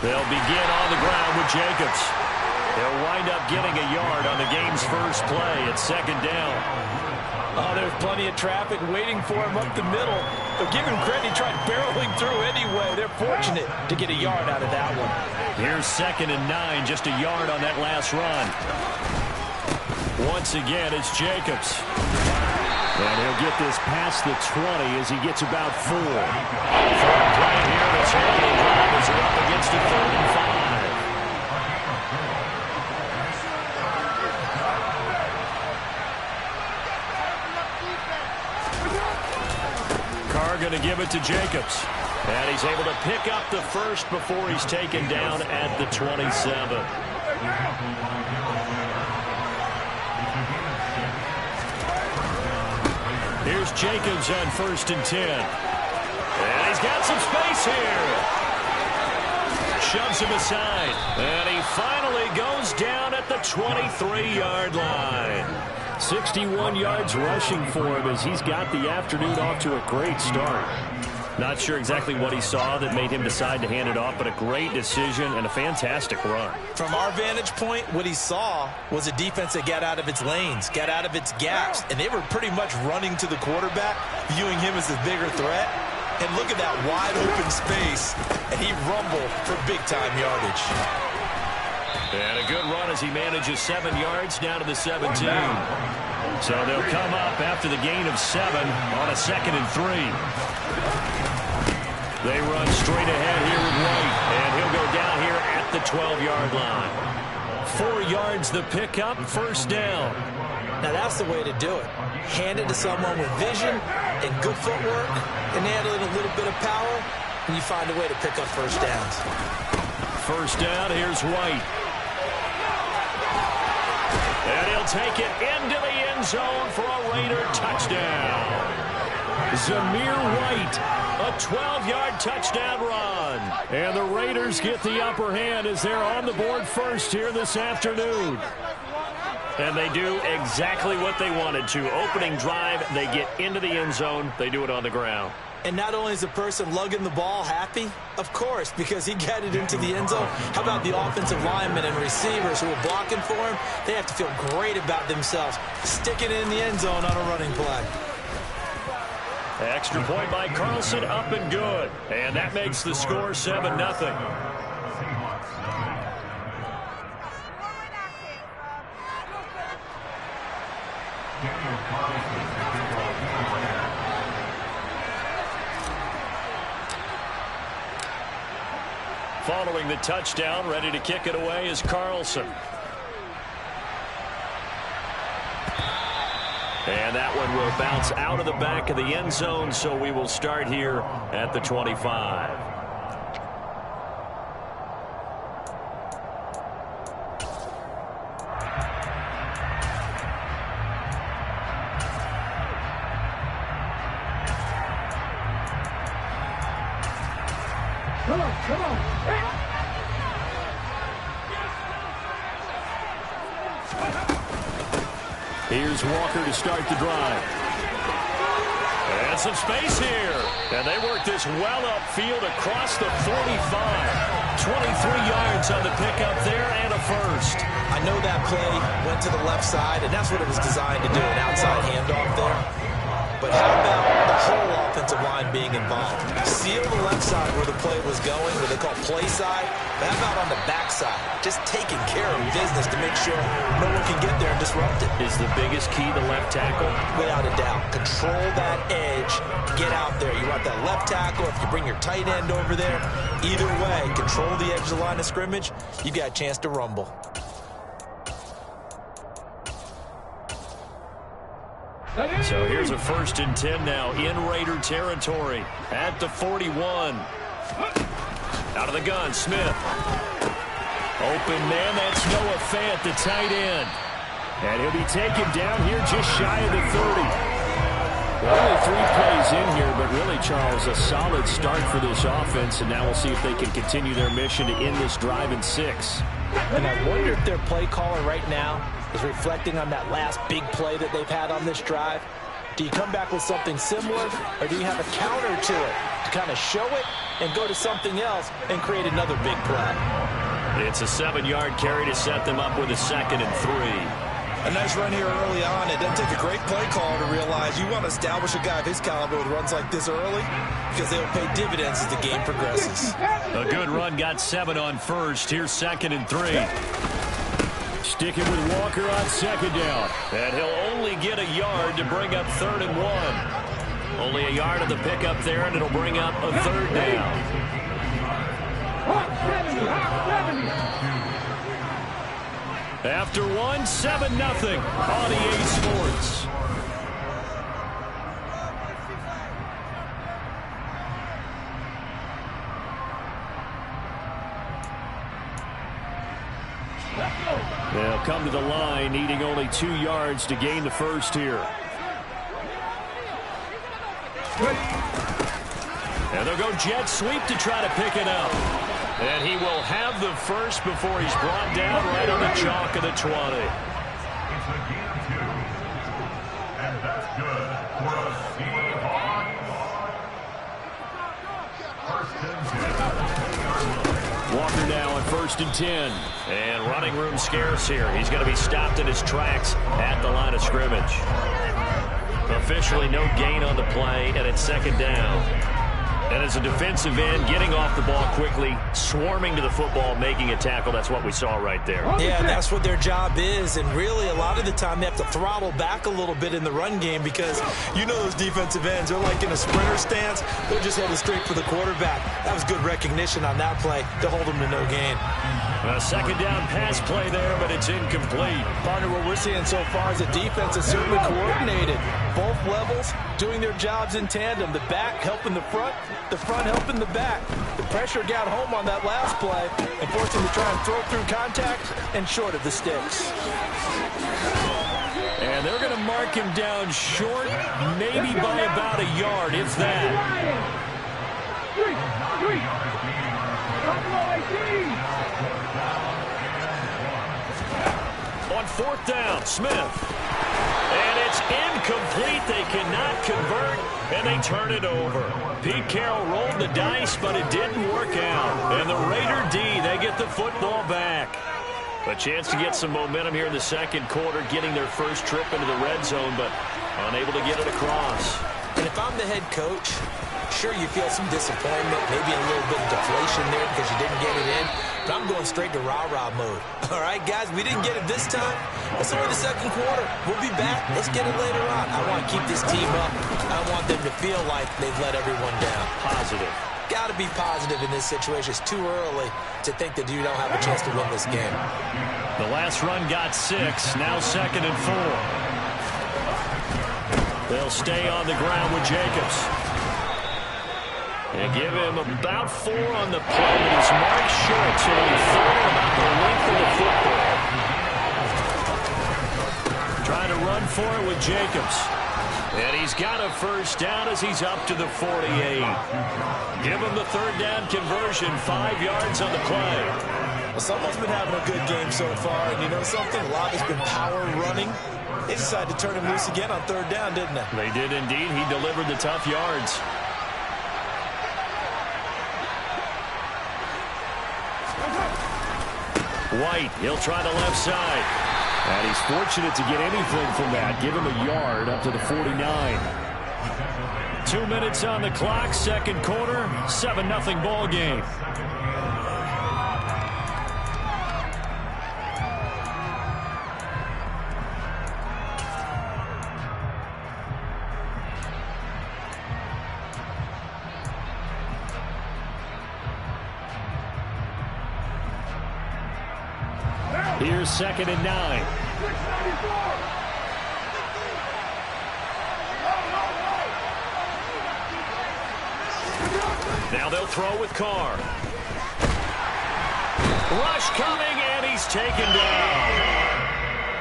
They'll begin on the ground with Jacobs. They'll wind up getting a yard on the game's first play at second down. Oh, there's plenty of traffic waiting for him up the middle. But give him credit, he tried barreling through anyway. They're fortunate to get a yard out of that one. Here's 2nd and 9, just a yard on that last run. Once again, it's Jacobs. And he'll get this past the 20 as he gets about 4. Third play here, the champion drive as they're up against a 3rd and 5. Carr going to give it to Jacobs. And he's able to pick up the first before he's taken down at the 27. Here's Jacobs on 1st and 10. And he's got some space here. Shoves him aside. And he finally goes down at the 23-yard line. 61 yards rushing for him as he's got the afternoon off to a great start. Not sure exactly what he saw that made him decide to hand it off, but a great decision and a fantastic run. From our vantage point, what he saw was a defense that got out of its lanes, got out of its gaps, and they were pretty much running to the quarterback, viewing him as the bigger threat. And look at that wide open space, and he rumbled for big-time yardage. And a good run as he manages 7 yards down to the 17. So they'll come up after the gain of 7 on a 2nd and 3. They run straight ahead here with White, and he'll go down here at the 12-yard line. 4 yards the pickup, first down. Now that's the way to do it. Hand it to someone with vision and good footwork, and add in a little bit of power, and you find a way to pick up first downs. First down, here's White. And he'll take it into the end zone for a Raider touchdown. Zamir White, a 12-yard touchdown run. And the Raiders get the upper hand as they're on the board first here this afternoon. And they do exactly what they wanted to. Opening drive, they get into the end zone. They do it on the ground. And not only is the person lugging the ball happy, of course, because he got it into the end zone. How about the offensive linemen and receivers who are blocking for him? They have to feel great about themselves, sticking it in the end zone on a running play. Extra point by Carlson, up and good. And that makes the score 7-0. Following the touchdown, ready to kick it away is Carlson. And that one will bounce out of the back of the end zone, so we will start here at the 25. Come on. Here's Walker to start the drive. And some space here. And they work this well upfield across the 45. 23 yards on the pickup there and a first. I know that play went to the left side, and that's what it was designed to do, an outside handoff there. But how about the whole offensive line being involved? Seal the left side where the play was going, what they call play side. But how about on the back side? Just taking care of business to make sure no one can get there and disrupt it. Is the biggest key the left tackle? Without a doubt. Control that edge. Get out there. You want that left tackle. If you bring your tight end over there, either way, control the edge of the line of scrimmage, you got a chance to rumble. So here's a 1st and 10 now in Raider territory at the 41. Out of the gun, Smith. Open man, that's Noah Fant, the tight end. And he'll be taken down here just shy of the 30. Only 3 plays in here, but really, Charles, a solid start for this offense. And now we'll see if they can continue their mission to end this drive in 6. And I wonder if their play caller right now is reflecting on that last big play that they've had on this drive. Do you come back with something similar, or do you have a counter to it to kind of show it and go to something else and create another big play. It's a 7-yard carry to set them up with a 2nd and 3. A nice run here early on. It doesn't take a great play caller to realize you want to establish a guy of his caliber with runs like this early because they'll pay dividends as the game progresses. A good run, got 7 on first. Here's 2nd and 3. Sticking with Walker on 2nd down. And he'll only get a yard to bring up 3rd and 1. Only a yard of the pickup there, and it'll bring up a 3rd down. After 1, 7-0 on EA Sports. They'll come to the line, needing only 2 yards to gain the first here. And they'll go jet sweep to try to pick it up. And he will have the first before he's brought down right on the chalk of the 20. It's a gain of 2. And that's good for a Seahawk. First and 10. Walker now on 1st and 10. And running room scarce here. He's going to be stopped in his tracks at the line of scrimmage. Officially no gain on the play, and it's 2nd down. And as a defensive end, getting off the ball quickly, swarming to the football, making a tackle, that's what we saw right there. Yeah, that's what their job is. And really, a lot of the time, they have to throttle back a little bit in the run game because you know those defensive ends, they're like in a sprinter stance. They're just headed straight for the quarterback. That was good recognition on that play to hold them to no gain. A 2nd down pass play there, but it's incomplete. Partner, what we're seeing so far is the defense is certainly coordinated. Both levels doing their jobs in tandem. The back helping the front helping the back. The pressure got home on that last play and forced him to try and throw through contact and short of the sticks. And they're going to mark him down short, maybe by about a yard, if that. On 4th down, Smith. And it's incomplete. They cannot convert, and they turn it over. Pete Carroll rolled the dice, but it didn't work out. And the Raider D, they get the football back. A chance to get some momentum here in the 2nd quarter, getting their first trip into the red zone, but unable to get it across. And if I'm the head coach, sure you feel some disappointment, maybe a little bit of deflation there because you didn't get it in. But I'm going straight to rah-rah mode. All right, guys, we didn't get it this time. It's only the 2nd quarter. We'll be back. Let's get it later on. I want to keep this team up. I want them to feel like they've let everyone down. Positive. Got to be positive in this situation. It's too early to think that you don't have a chance to win this game. The last run got 6. Now 2nd and 4. They'll stay on the ground with Jacobs. And give him about 4 on the play, but he's marked short, so he'll be 4 about the length of the football. Trying to run for it with Jacobs. And he's got a first down as he's up to the 48. Give him the 3rd down conversion, 5 yards on the play. Well, someone's been having a good game so far, and you know something? A lot has been power running. They decided to turn him loose again on 3rd down, didn't they? They did indeed. He delivered the tough yards. White, he'll try the left side. And he's fortunate to get anything from that. Give him a yard up to the 49. 2 minutes on the clock, 2nd quarter, 7-0 ball game. Here's 2nd and 9. Now they'll throw with Carr. Rush coming, and he's taken down.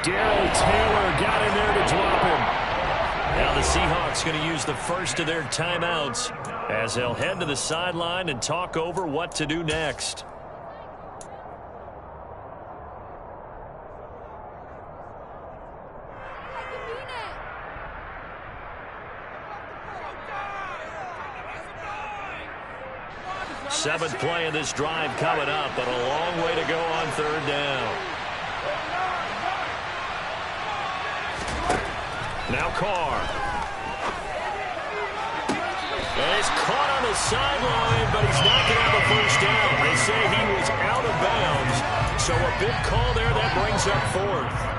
Darrell Taylor got in there to drop him. Now the Seahawks going to use the first of their timeouts as they'll head to the sideline and talk over what to do next. 7th play of this drive coming up, but a long way to go on 3rd down. Now Carr. And he's caught on the sideline, but he's not going to have a first down. They say he was out of bounds, so a big call there that brings up 4th.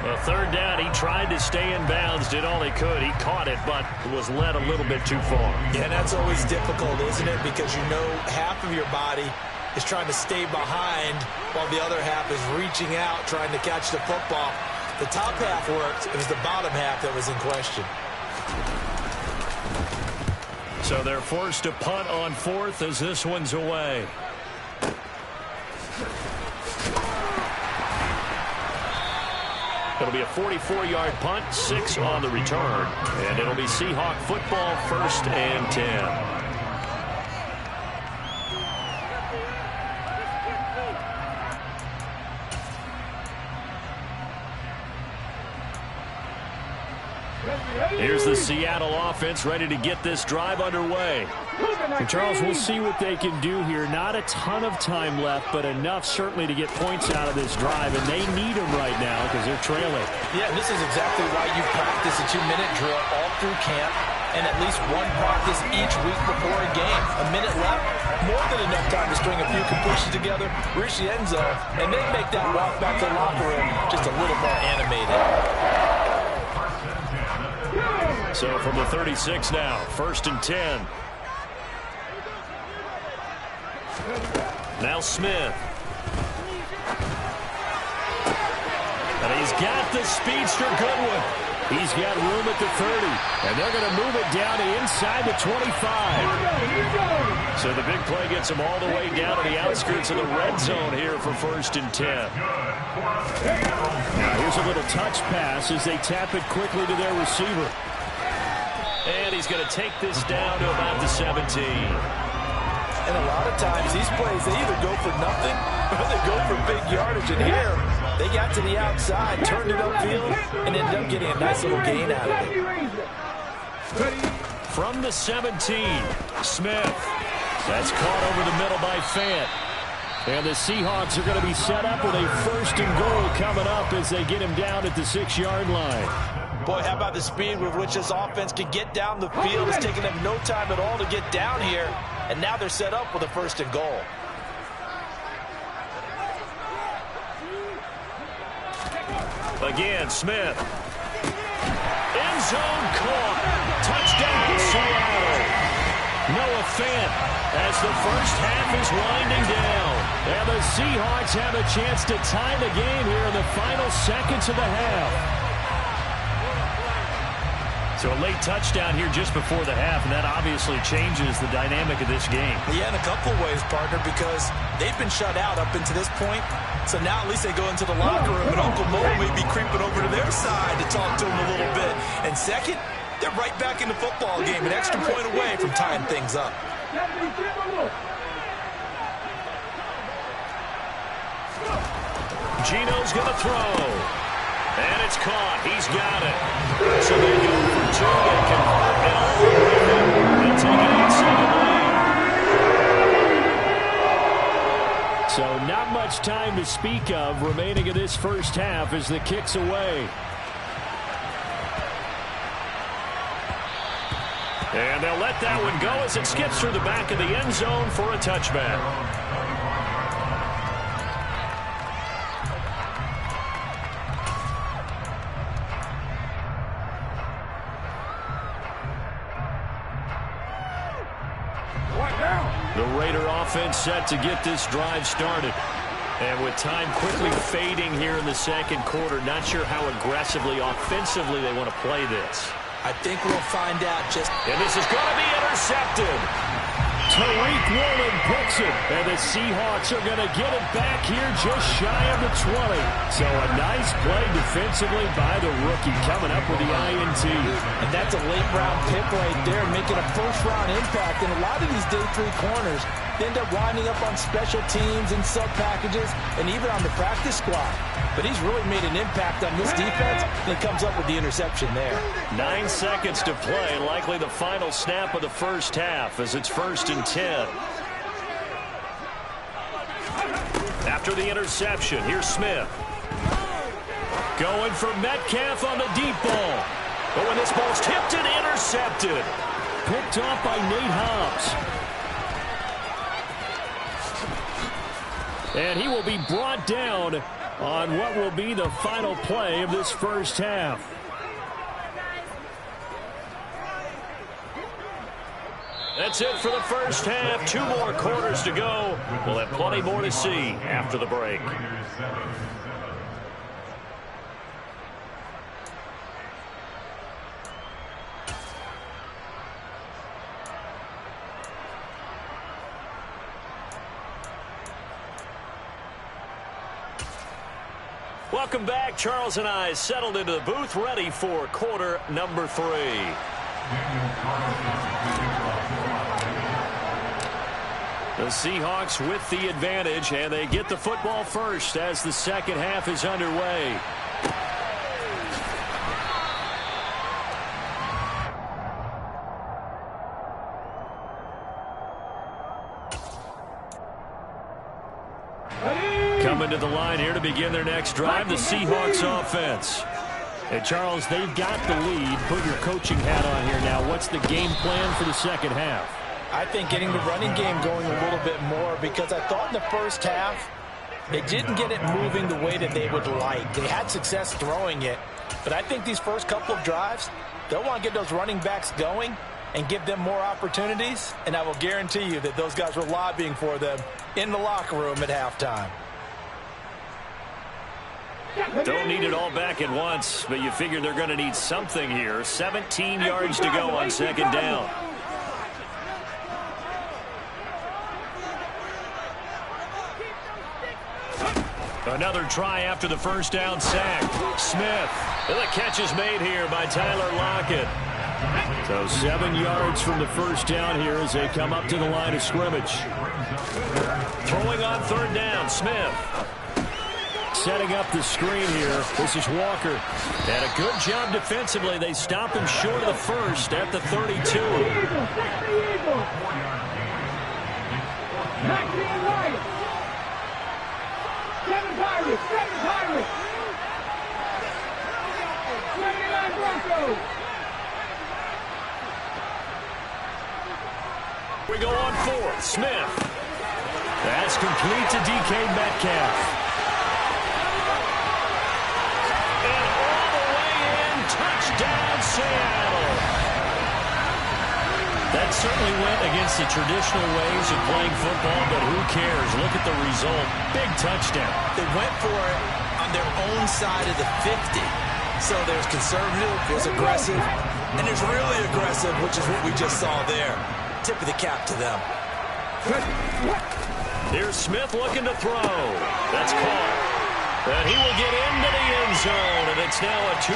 A 3rd down, he tried to stay in bounds, did all he could. He caught it, but was led a little bit too far. Yeah, and that's always difficult, isn't it? Because you know half of your body is trying to stay behind while the other half is reaching out, trying to catch the football. The top half worked. It was the bottom half that was in question. So they're forced to punt on 4th as this one's away. It'll be a 44-yard punt, 6 on the return. And it'll be Seahawk football, 1st and 10. Here's the Seattle offense ready to get this drive underway. And Charles, we'll see what they can do here. Not a ton of time left, but enough certainly to get points out of this drive, and they need them right now because they're trailing. Yeah, this is exactly why you practice a 2-minute drill all through camp and at least one practice each week before a game. A minute left, more than enough time to string a few completions together, reach the end zone, and then make that walk back to the locker room just a little more animated. So from the 36 now, 1st and 10. Now Smith. And he's got the speedster Goodwin. He's got room at the 30. And they're going to move it down to inside the 25. So the big play gets them all the way down to the outskirts of the red zone here for 1st and 10. Now here's a little touch pass as they tap it quickly to their receiver. And he's going to take this down to about the 17. And a lot of times these plays, they either go for nothing or they go for big yardage. And here, they got to the outside, turned it upfield, and ended up getting a nice little gain out of it. From the 17, Smith. That's caught over the middle by Fant. And the Seahawks are going to be set up with a 1st and goal coming up as they get him down at the 6-yard line. Boy, how about the speed with which this offense can get down the field? It's taken them no time at all to get down here. And now they're set up with a 1st and goal. Again, Smith. End zone caught. Touchdown, Seattle. Noah Fant as the first half is winding down. And the Seahawks have a chance to tie the game here in the final seconds of the half. So a late touchdown here just before the half, and that obviously changes the dynamic of this game. Yeah, in a couple of ways, partner, because they've been shut out up until this point. So now at least they go into the locker room, and Uncle Mo may be creeping over to their side to talk to him a little bit. And second, they're right back in the football game, an extra point away from tying things up. Gino's going to throw. And it's caught. He's got it. So they go for 2 and convert it all the way. They'll take an 8-second lead. So not much time to speak of remaining in this first half as the kick's away. And they'll let that one go as it skips through the back of the end zone for a touchback. The Raider offense set to get this drive started. And with time quickly fading here in the second quarter, not sure how aggressively, offensively they want to play this. I think we'll find out just... And this is going to be intercepted. Tariq Woolen picks it, and the Seahawks are going to get it back here just shy of the 20. So a nice play defensively by the rookie coming up with the INT. And that's a late-round pick right there, making a first-round impact. And a lot of these day 3 corners, they end up winding up on special teams and sub-packages and even on the practice squad. But he's really made an impact on this defense, and he comes up with the interception there. 9 seconds to play, likely the final snap of the first half as it's 1st and 10. After the interception, here's Smith. Going for Metcalf on the deep ball. But when this ball's tipped and intercepted. Picked off by Nate Hobbs. And he will be brought down on what will be the final play of this first half. That's it for the first half. 2 more quarters to go. We'll have plenty more to see after the break. Welcome back. Charles and I settled into the booth, ready for quarter number 3. The Seahawks with the advantage, and they get the football first as the second half is underway. Coming to the line here to begin their next drive, the Seahawks offense. And Charles, they've got the lead. Put your coaching hat on here now. What's the game plan for the second half? I think getting the running game going a little bit more, because I thought in the first half they didn't get it moving the way that they would like. They had success throwing it, but I think these first couple of drives, they'll want to get those running backs going and give them more opportunities, and I will guarantee you that those guys were lobbying for them in the locker room at halftime. Don't need it all back at once, but you figure they're going to need something here. 17 yards to go on second down. Another try after the first down sack. Smith. And the catch is made here by Tyler Lockett. So 7 yards from the first down here as they come up to the line of scrimmage. Throwing on third down, Smith. Setting up the screen here. This is Walker. And a good job defensively. They stop him short of the first at the 32. We go on fourth. Smith. That's complete to DK Metcalf. And all the way in. Touchdown, Seattle. That certainly went against the traditional ways of playing football, but who cares? Look at the result. Big touchdown. They went for it on their own side of the 50. So there's conservative, there's aggressive, and there's really aggressive, which is what we just saw there. Tip of the cap to them. Here's Smith looking to throw. That's caught. And he will get into the end zone, and it's now a 2.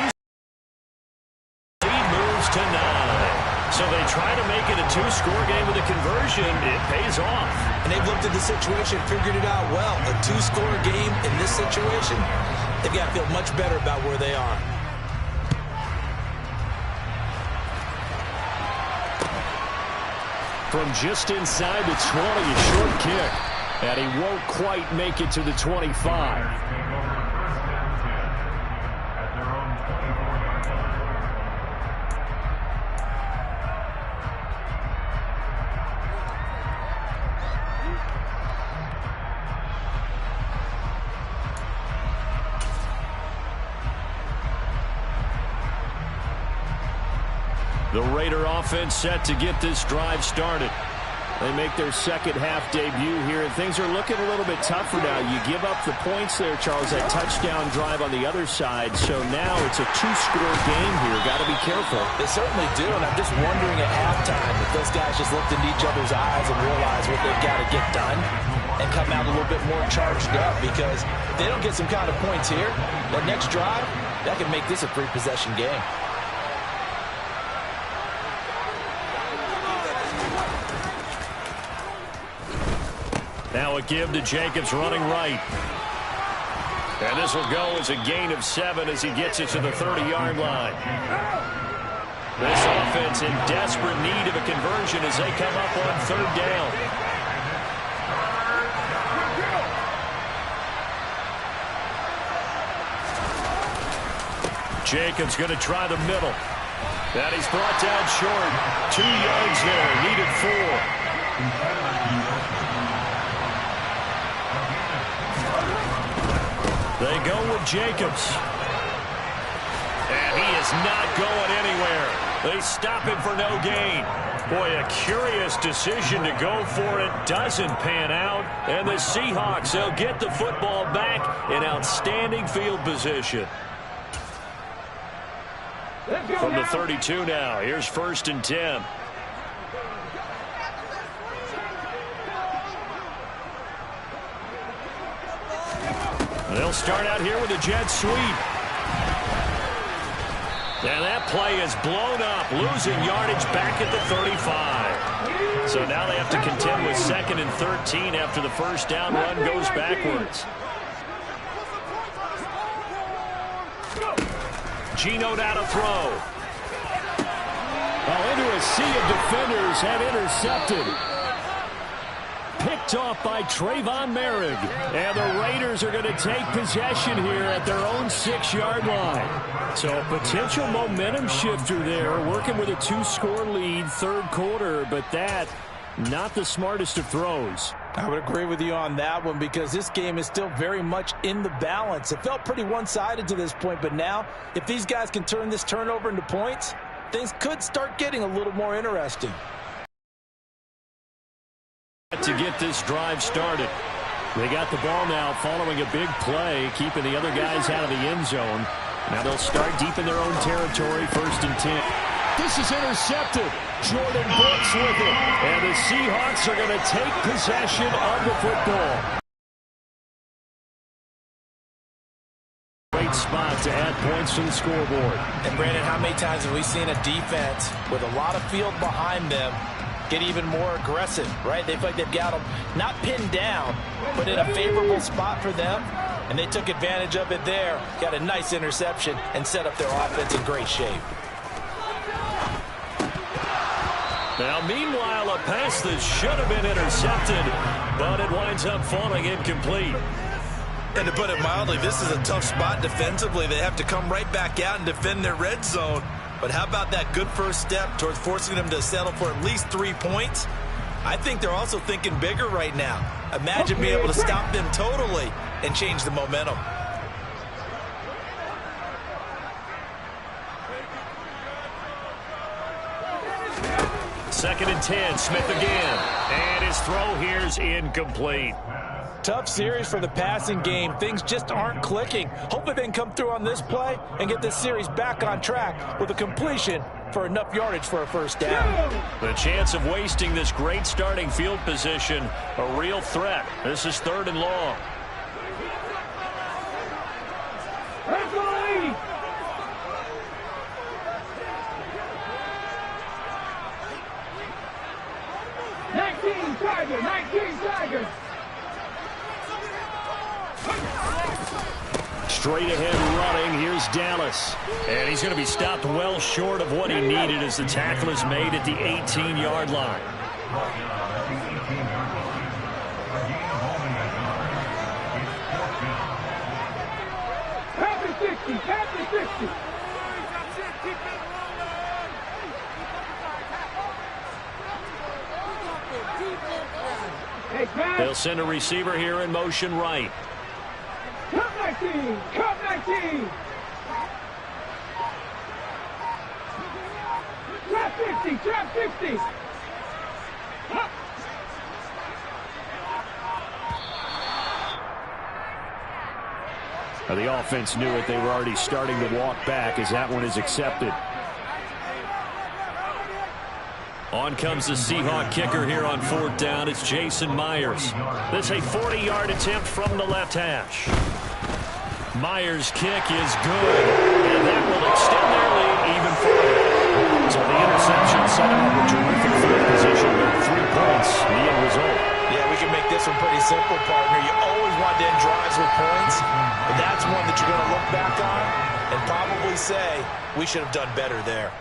Lead moves to 9. So they try to make it a 2-score game with a conversion. It pays off. And they've looked at the situation, figured it out well. A 2-score game in this situation, they've got to feel much better about where they are. From just inside the 20, a short kick. And he won't quite make it to the 25. The Raider offense set to get this drive started. They make their second half debut here, and things are looking a little bit tougher now. You give up the points there, Charles, that touchdown drive on the other side. So now it's a 2-score game here. Got to be careful. They certainly do, and I'm just wondering at halftime if those guys just looked into each other's eyes and realized what they've got to get done and come out a little bit more charged up, because if they don't get some kind of points here, that next drive, that can make this a 3-possession game. Now a give to Jacobs running right. And this will go as a gain of 7 as he gets it to the 30-yard line. This offense in desperate need of a conversion as they come up on third down. Jacobs going to try the middle. And he's brought down short. 2 yards there. Needed 4. They go with Jacobs. And he is not going anywhere. They stop him for no gain. Boy, a curious decision to go for it. Doesn't pan out. And the Seahawks, they'll get the football back in outstanding field position. From the 32 now, here's 1st and 10. They'll start out here with a jet sweep. And that play is blown up, losing yardage back at the 35. So now they have to contend with 2nd and 13 after the first down run goes backwards. Geno now to throw. Into a sea of defenders and intercepted. Picked off by Trayvon Merrick. And the Raiders are going to take possession here at their own 6-yard line. So a potential momentum shifter there, working with a 2-score lead, 3rd quarter, but that, not the smartest of throws. I would agree with you on that one because this game is still very much in the balance. It felt pretty one-sided to this point, but now if these guys can turn this turnover into points, things could start getting a little more interesting. To get this drive started. They got the ball now following a big play, keeping the other guys out of the end zone. Now they'll start deep in their own territory, 1st and 10. This is intercepted. Jordan Brooks with it. And the Seahawks are going to take possession of the football. Great spot to add points to the scoreboard. And Brandon, how many times have we seen a defense with a lot of field behind them get even more aggressive, right? They feel like they've got them not pinned down, but in a favorable spot for them. And they took advantage of it there, got a nice interception, and set up their offense in great shape. Now, meanwhile, a pass that should have been intercepted, but it winds up falling incomplete. And to put it mildly, this is a tough spot defensively. They have to come right back out and defend their red zone. But how about that good first step towards forcing them to settle for at least 3 points? I think they're also thinking bigger right now. Imagine being able to stop them totally and change the momentum. Second and 10, Smith again. And his throw here's incomplete. Tough series for the passing game. Things just aren't clicking. Hopefully they can come through on this play and get this series back on track with a completion for enough yardage for a first down. The chance of wasting this great starting field position, a real threat. This is 3rd and long. Straight ahead running, here's Dallas. And he's going to be stopped well short of what he needed as the tackle is made at the 18-yard line. They'll send a receiver here in motion right. Come 19! Come 19! Trap 50! Trap 50! The offense knew it. They were already starting to walk back as that one is accepted. On comes the Seahawk kicker here on 4th down. It's Jason Myers. This is a 40-yard attempt from the left hash. Myers' kick is good, and that will extend their lead even further. So the interception set up a terrific field position with 3 points, the end result. Yeah, we can make this one pretty simple, partner. You always want to end drives with points, but that's one that you're going to look back on and probably say, we should have done better there.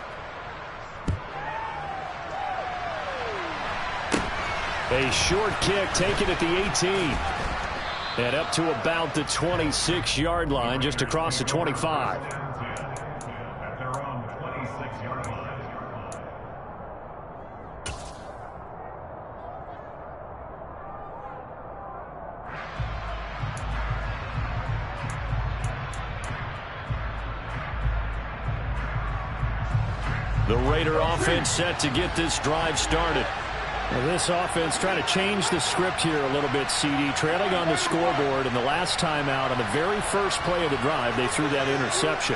A short kick taken at the 18. And up to about the 26-yard line, just across the 25. The Raider offense set to get this drive started. Well, this offense trying to change the script here a little bit, CD. Trailing on the scoreboard, and the last time out on the very first play of the drive, they threw that interception.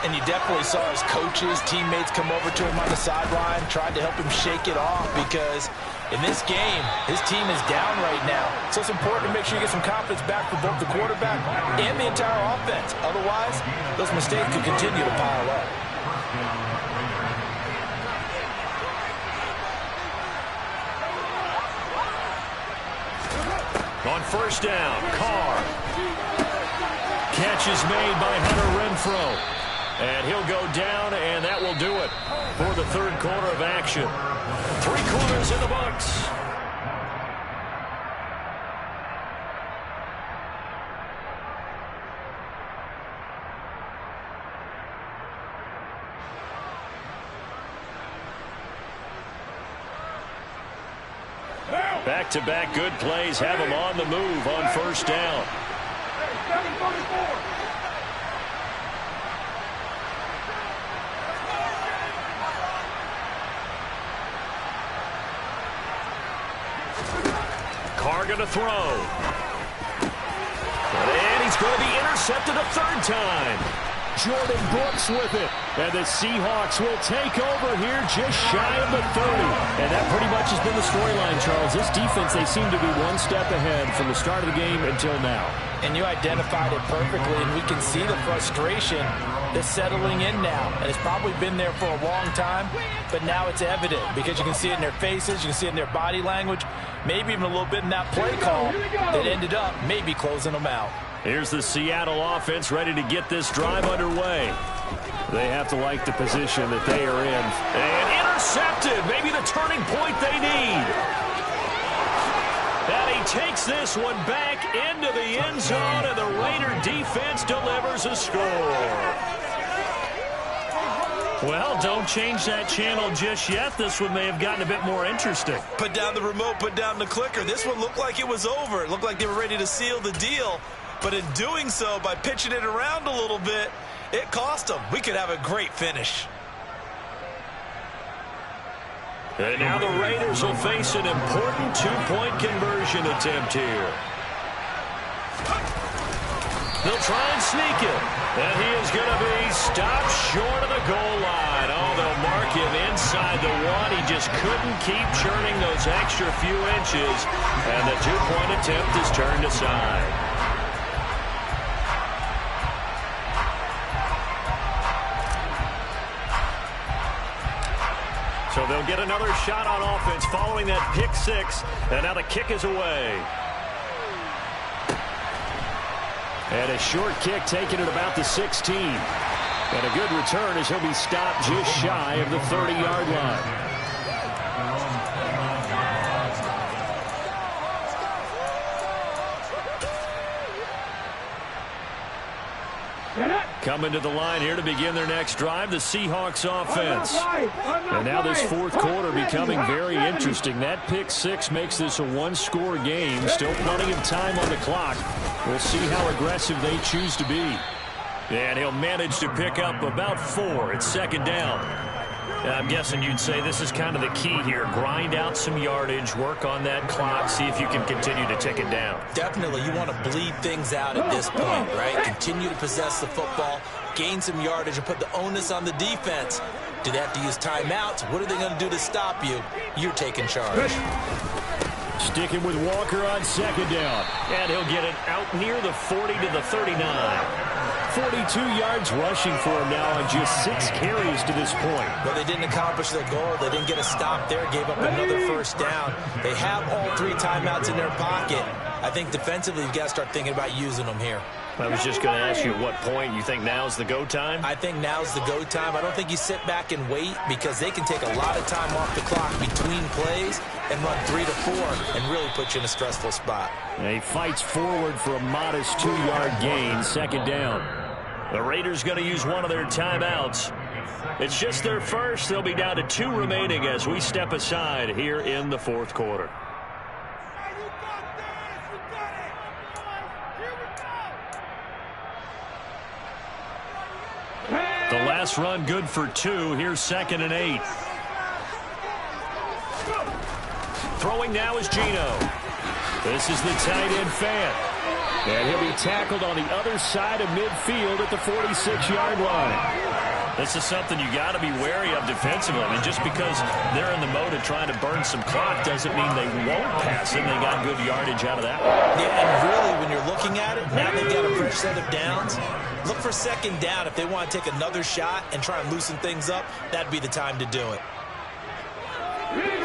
And you definitely saw his coaches, teammates come over to him on the sideline, tried to help him shake it off because in this game, his team is down right now. So it's important to make sure you get some confidence back for both the quarterback and the entire offense. Otherwise, those mistakes could continue to pile up. On first down, Carr. Catch is made by Hunter Renfrow. And he'll go down, and that will do it for the third quarter of action. 3 quarters in the books. Back-to-back good plays have him on the move on first down. Carr going to throw. And he's going to be intercepted a third time. Jordan Brooks with it. And the Seahawks will take over here just shy of the 30. And that pretty much has been the storyline, Charles. This defense, they seem to be one step ahead from the start of the game until now. And you identified it perfectly, and we can see the frustration that's settling in now. And it's probably been there for a long time, but now it's evident because you can see it in their faces, you can see it in their body language, maybe even a little bit in that play call that ended up maybe closing them out. Here's the Seattle offense ready to get this drive underway. They have to like the position that they are in. And intercepted, maybe the turning point they need. And he takes this one back into the end zone, and the Raider defense delivers a score. Well, don't change that channel just yet. This one may have gotten a bit more interesting. Put down the remote, put down the clicker. This one looked like it was over. It looked like they were ready to seal the deal. But in doing so, by pitching it around a little bit, it cost them. We could have a great finish. And now the Raiders will face an important two-point conversion attempt here. They'll try and sneak it. And he is going to be stopped short of the goal line. Oh, they'll mark him inside the 1. He just couldn't keep churning those extra few inches. And the two-point attempt is turned aside. So they'll get another shot on offense following that pick 6. And now the kick is away. And a short kick taken at about the 16. And a good return as he'll be stopped just shy of the 30-yard line. Coming to the line here to begin their next drive, the Seahawks offense. And now this fourth quarter becoming very interesting. That pick 6 makes this a one-score game. Still plenty of time on the clock. We'll see how aggressive they choose to be. And he'll manage to pick up about 4 at second down. I'm guessing you'd say this is kind of the key here. Grind out some yardage, work on that clock, see if you can continue to tick it down. Definitely, you want to bleed things out at this point, right? Continue to possess the football, gain some yardage, and put the onus on the defense. Do they have to use timeouts? What are they going to do to stop you? You're taking charge. Sticking with Walker on second down. And he'll get it out near the 40 to the 39. 42 yards rushing for him now on just 6 carries to this point. Well, they didn't accomplish their goal. They didn't get a stop there, gave up another first down. They have all 3 timeouts in their pocket. I think defensively you've got to start thinking about using them here. I was just going to ask you at what point you think now's the go time? I think now's the go time. I don't think you sit back and wait because they can take a lot of time off the clock between plays and run 3 to 4 and really put you in a stressful spot. And he fights forward for a modest 2-yard gain, second down. The Raiders going to use one of their timeouts. It's just their first. They'll be down to 2 remaining as we step aside here in the fourth quarter. The last pass run good for 2. Here's 2nd and 8. Throwing now is Geno. This is the tight end fan. And he'll be tackled on the other side of midfield at the 46-yard line. This is something you got to be wary of defensively. I mean, just because they're in the mode of trying to burn some clock doesn't mean they won't pass it. They got good yardage out of that one. Yeah, and really, when you're looking at it, now they've got a fresh set of downs. Look for 2nd down. If they want to take another shot and try and loosen things up, that'd be the time to do it.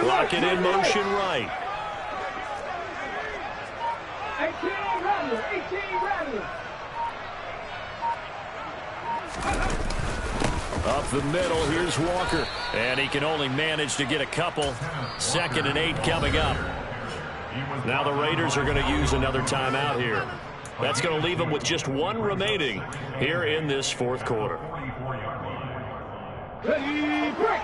Lock it in motion right. 18 Rattler, 18 Rattler. Up the middle, here's Walker. And he can only manage to get a couple. 2nd and 8 coming up. Now the Raiders are going to use another timeout here. That's going to leave them with just 1 remaining here in this 4th quarter. Ready, break.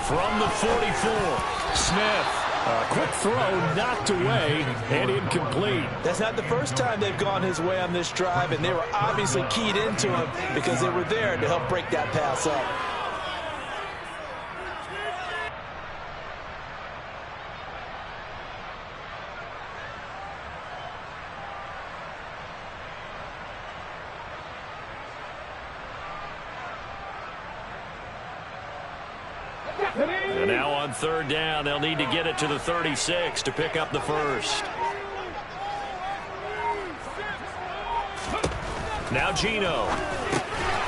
From the 44, Smith. A quick throw knocked away and incomplete. That's not the first time they've gone his way on this drive, and they were obviously keyed into him because they were there to help break that pass up. And now on 3rd down, they'll need to get it to the 36 to pick up the first. Now Geno.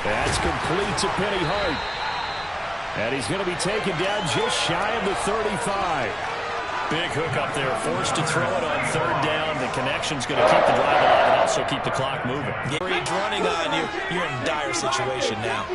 That's complete to Penny Hart. And he's going to be taken down just shy of the 35. Big hook up there, forced to throw it on 3rd down. The connection's going to keep the drive alive and also keep the clock moving. He's running on you. You're in a dire situation now.